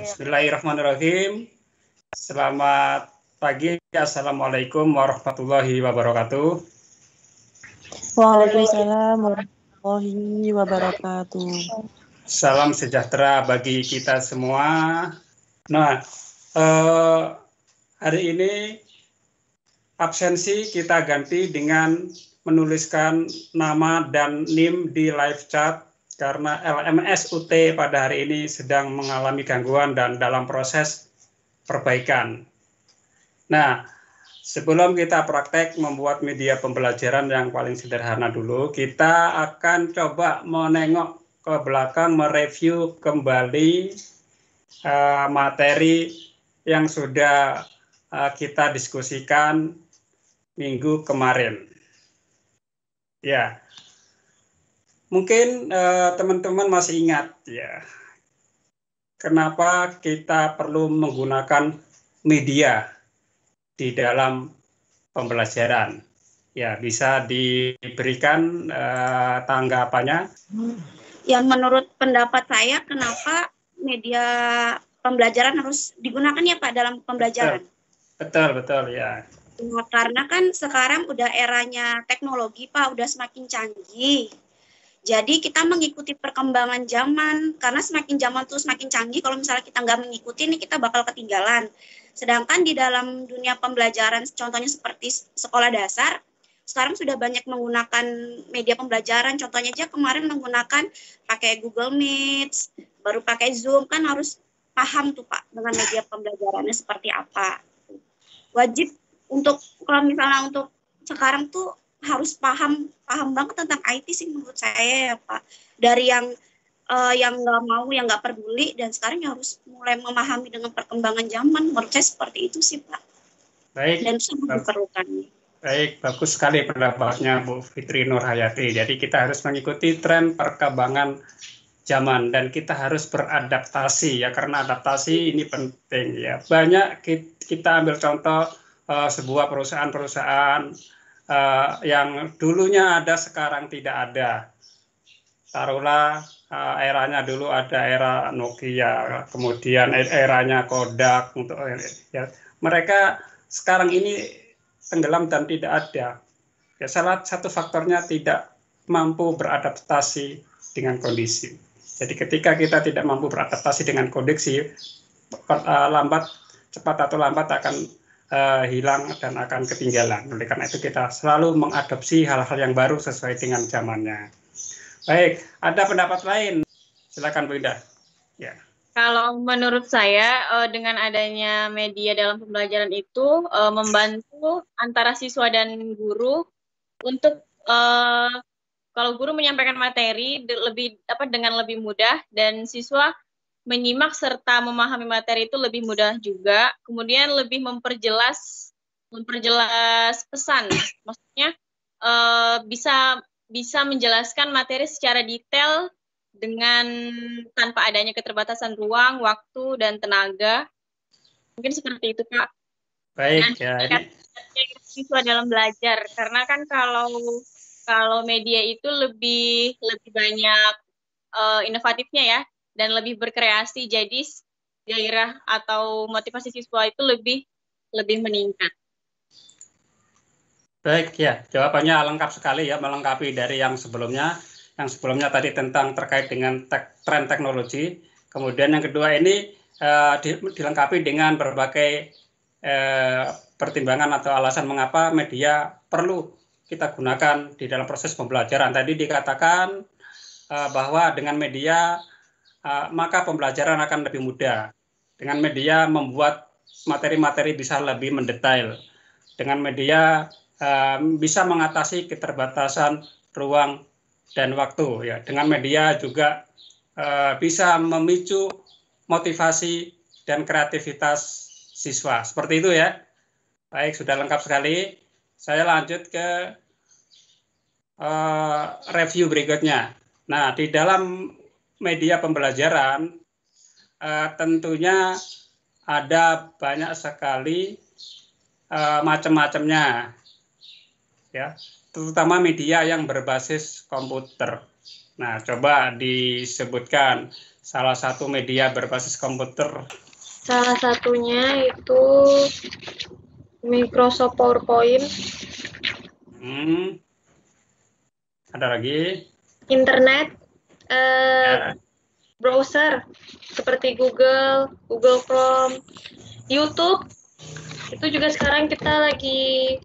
Bismillahirrahmanirrahim. Selamat pagi. Assalamualaikum warahmatullahi wabarakatuh. Waalaikumsalam warahmatullahi wabarakatuh. Salam sejahtera bagi kita semua. Nah, hari ini absensi kita ganti dengan menuliskan nama dan NIM di live chat karena LMS UT pada hari ini sedang mengalami gangguan dan dalam proses perbaikan. Nah, sebelum kita praktek membuat media pembelajaran yang paling sederhana dulu, kita akan coba menengok ke belakang, mereview kembali materi yang sudah kita diskusikan minggu kemarin. Ya, mungkin teman-teman masih ingat ya, kenapa kita perlu menggunakan media di dalam pembelajaran. Ya, bisa diberikan tanggapannya. Ya, menurut pendapat saya, kenapa media pembelajaran harus digunakan ya Pak dalam pembelajaran? Betul ya. Nah, karena kan sekarang udah eranya teknologi Pak, udah semakin canggih. Jadi kita mengikuti perkembangan zaman, karena semakin zaman tuh semakin canggih, kalau misalnya kita nggak mengikuti ini kita bakal ketinggalan. Sedangkan di dalam dunia pembelajaran, contohnya seperti sekolah dasar, sekarang sudah banyak menggunakan media pembelajaran, contohnya aja kemarin menggunakan pakai Google Meet, baru pakai Zoom, kan harus paham tuh Pak dengan media pembelajarannya seperti apa. Wajib untuk, kalau misalnya untuk sekarang tuh harus paham banget tentang IT sih menurut saya ya Pak. Dari yang nggak mau, yang nggak peduli, dan sekarang harus mulai memahami dengan perkembangan zaman. Menurut saya seperti itu sih Pak. Baik. Dan sangat diperlukan. Baik, bagus sekali pendapatnya Bu Fitri Nurhayati. Jadi kita harus mengikuti tren perkembangan zaman dan kita harus beradaptasi ya, karena adaptasi ini penting ya. Banyak kita ambil contoh sebuah perusahaan-perusahaan yang dulunya ada sekarang tidak ada. Taruhlah eranya dulu ada era Nokia, kemudian eranya Kodak untuk ya. Mereka sekarang ini tenggelam dan tidak ada. Ya, salah satu faktornya tidak mampu beradaptasi dengan kondisi. Jadi ketika kita tidak mampu beradaptasi dengan kondisi, cepat atau lambat akan hilang dan akan ketinggalan. Oleh karena itu kita selalu mengadopsi hal-hal yang baru sesuai dengan zamannya. Baik, ada pendapat lain? Silakan Bu Indah. Ya. Kalau menurut saya dengan adanya media dalam pembelajaran itu membantu antara siswa dan guru untuk kalau guru menyampaikan materi dengan lebih mudah dan siswa menyimak serta memahami materi itu lebih mudah juga. Kemudian lebih memperjelas pesan. Maksudnya bisa menjelaskan materi secara detail dengan tanpa adanya keterbatasan ruang, waktu, dan tenaga. Mungkin seperti itu, Pak. Baik, ya. Siswa dalam belajar, karena kan kalau media itu lebih banyak inovatifnya ya, dan lebih berkreasi, jadi gairah atau motivasi siswa itu lebih meningkat. Baik ya, jawabannya lengkap sekali ya, melengkapi dari yang sebelumnya. Yang sebelumnya tadi tentang terkait dengan tren teknologi. Kemudian yang kedua ini dilengkapi dengan berbagai pertimbangan atau alasan mengapa media perlu kita gunakan di dalam proses pembelajaran. Tadi dikatakan bahwa dengan media maka pembelajaran akan lebih mudah. Dengan media membuat materi-materi bisa lebih mendetail. Dengan media bisa mengatasi keterbatasan ruang dan waktu ya. Dengan media juga bisa memicu motivasi dan kreativitas siswa. Seperti itu ya. Baik, sudah lengkap sekali. Saya lanjut ke review berikutnya. Nah, di dalam media pembelajaran tentunya ada banyak sekali macam-macamnya ya, terutama media yang berbasis komputer. Nah, coba disebutkan salah satu media berbasis komputer? Salah satunya itu Microsoft PowerPoint. Ada lagi? Internet, Ya. browser seperti Google Chrome, YouTube. Itu juga sekarang kita lagi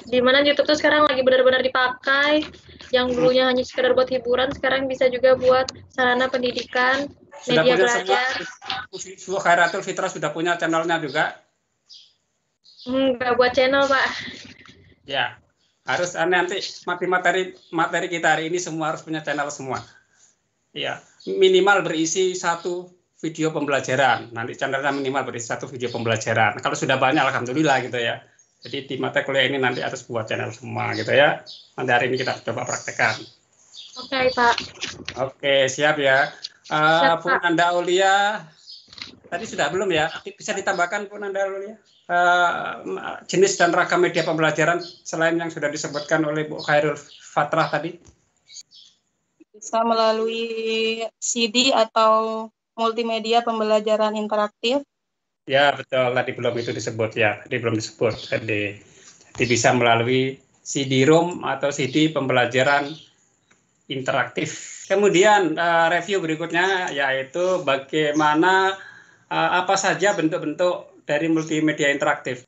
di mana YouTube tuh sekarang lagi benar-benar dipakai. Yang dulunya hanya sekedar buat hiburan, sekarang bisa juga buat sarana pendidikan, Sudah media punya belajar. semua Khairatul Fitrah sudah punya channelnya juga? Nggak buat channel, Pak. Ya, harus nanti materi kita hari ini semua harus punya channel semua. Ya, minimal berisi satu video pembelajaran. Nanti channelnya minimal berisi satu video pembelajaran. Kalau sudah banyak, alhamdulillah gitu ya. Jadi di mata kuliah ini nanti harus buat channel semua gitu ya. Nanti hari ini kita coba praktekkan. Oke, Pak. Oke, siap ya. Siap, Bu Pak. Nanda Aulia, tadi sudah belum ya? Bisa ditambahkan Bu Nanda Aulia? Jenis dan ragam media pembelajaran selain yang sudah disebutkan oleh Bu Khairul Fatrah tadi? Bisa melalui CD atau multimedia pembelajaran interaktif. Ya, betul. Tadi belum itu disebut ya. Tadi belum disebut. Jadi bisa melalui CD-ROM atau CD pembelajaran interaktif. Kemudian review berikutnya yaitu bagaimana apa saja bentuk-bentuk dari multimedia interaktif.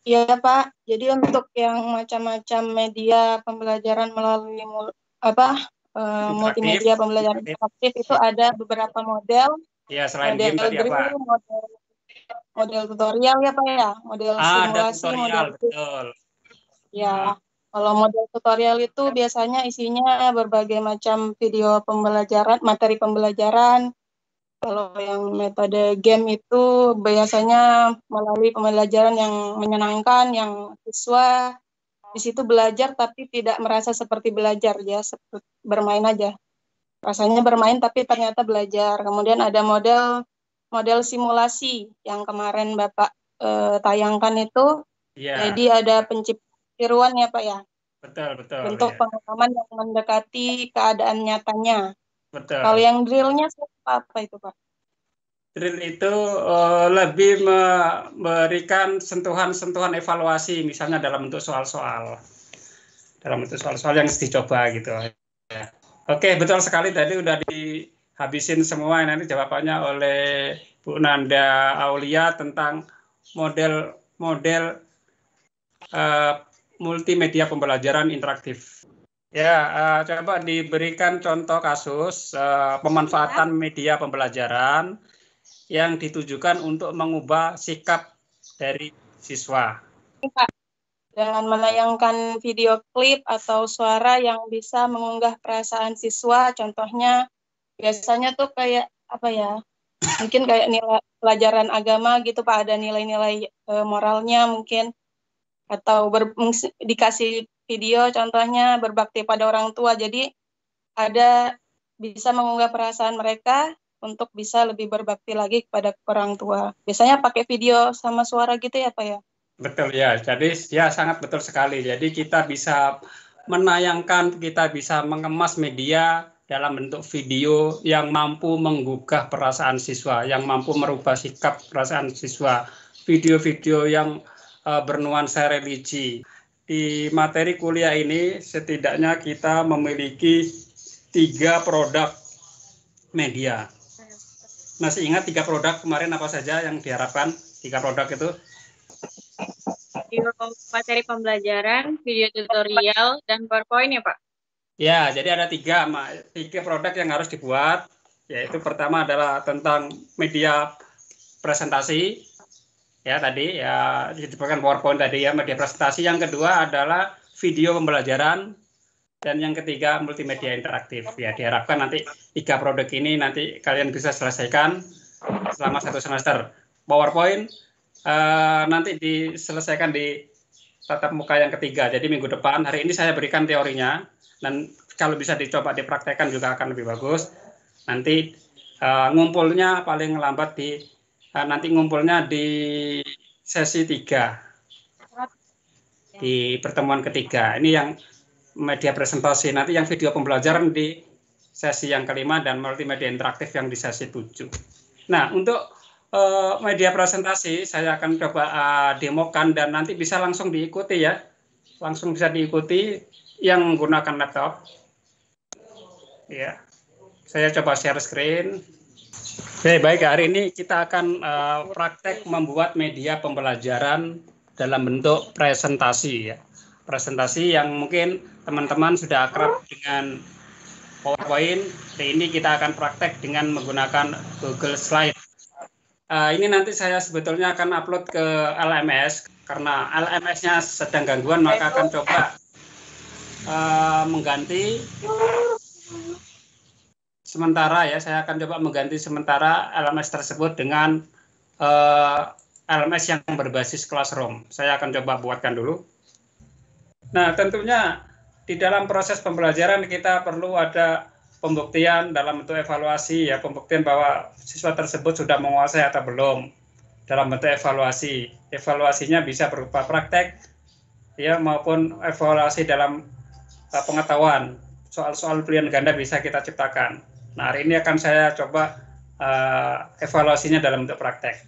Iya Pak, jadi untuk yang macam-macam media pembelajaran melalui multimedia pembelajaran interaktif itu ada beberapa model. Ya, selain model game tadi apa? Model tutorial ya Pak ya, model simulasi, tutorial, betul. Ya, kalau model tutorial itu biasanya isinya berbagai macam video pembelajaran, materi pembelajaran. Kalau yang metode game itu biasanya melalui pembelajaran yang menyenangkan, yang siswa di situ belajar tapi tidak merasa seperti belajar, ya seperti bermain aja. Rasanya bermain tapi ternyata belajar. Kemudian ada model simulasi yang kemarin Bapak tayangkan itu. Ya. Jadi ada penciptaan ya Pak ya. Betul. Bentuk pengalaman yang mendekati keadaan nyatanya. Betul. Kalau yang drillnya apa itu Pak? Drill itu lebih memberikan sentuhan-sentuhan evaluasi, misalnya dalam bentuk soal-soal. Dalam bentuk soal-soal yang dicoba gitu. Ya. Oke, betul sekali. Tadi udah dihabisin semua nanti jawabannya oleh Bu Nanda Aulia tentang model multimedia pembelajaran interaktif. Ya, coba diberikan contoh kasus pemanfaatan media pembelajaran yang ditujukan untuk mengubah sikap dari siswa. Dengan menayangkan video klip atau suara yang bisa mengunggah perasaan siswa, contohnya biasanya tuh kayak apa ya? Mungkin kayak nilai pelajaran agama gitu Pak, ada nilai-nilai moralnya mungkin, atau dikasih video contohnya berbakti pada orang tua, jadi ada bisa mengunggah perasaan mereka untuk bisa lebih berbakti lagi kepada orang tua. Biasanya pakai video sama suara gitu ya Pak ya? Betul ya, jadi ya sangat betul sekali. Jadi kita bisa menayangkan, kita bisa mengemas media dalam bentuk video yang mampu menggugah perasaan siswa, yang mampu merubah sikap perasaan siswa. Video-video yang bernuansa religi. Di materi kuliah ini setidaknya kita memiliki 3 produk media. Masih ingat 3 produk kemarin apa saja yang diharapkan? 3 produk itu? Video materi pembelajaran, video tutorial, dan PowerPoint ya Pak? Ya, jadi ada 3 produk yang harus dibuat. Yaitu pertama adalah tentang media presentasi. Ya tadi ya disebutkan PowerPoint tadi ya, media presentasi. Yang kedua adalah video pembelajaran, dan yang ketiga multimedia interaktif. Ya, diharapkan nanti 3 produk ini nanti kalian bisa selesaikan selama 1 semester. PowerPoint nanti diselesaikan di tatap muka yang ketiga. Jadi minggu depan, hari ini saya berikan teorinya, dan kalau bisa dicoba dipraktekkan juga akan lebih bagus. Nanti ngumpulnya paling lambat nanti ngumpulnya di sesi 3 di pertemuan ketiga. Ini yang media presentasi. Nanti yang video pembelajaran di sesi yang kelima dan multimedia interaktif yang di sesi 7. Nah, untuk media presentasi saya akan coba demokan dan nanti bisa langsung diikuti ya. Langsung bisa diikuti yang menggunakan laptop. Ya. Saya coba share screen. Oke, baik, hari ini kita akan praktek membuat media pembelajaran dalam bentuk presentasi ya. Presentasi yang mungkin teman-teman sudah akrab dengan PowerPoint. Ini kita akan praktek dengan menggunakan Google Slide. Ini nanti saya sebetulnya akan upload ke LMS karena LMS-nya sedang gangguan, maka akan coba mengganti sementara ya. Saya akan coba mengganti sementara LMS tersebut dengan LMS yang berbasis Classroom. Saya akan coba buatkan dulu. Nah, tentunya di dalam proses pembelajaran kita perlu ada pembuktian dalam bentuk evaluasi ya, pembuktian bahwa siswa tersebut sudah menguasai atau belum dalam bentuk evaluasi. Evaluasinya bisa berupa praktek ya maupun evaluasi dalam pengetahuan. Soal-soal pilihan ganda bisa kita ciptakan. Nah, hari ini akan saya coba evaluasinya dalam bentuk praktek.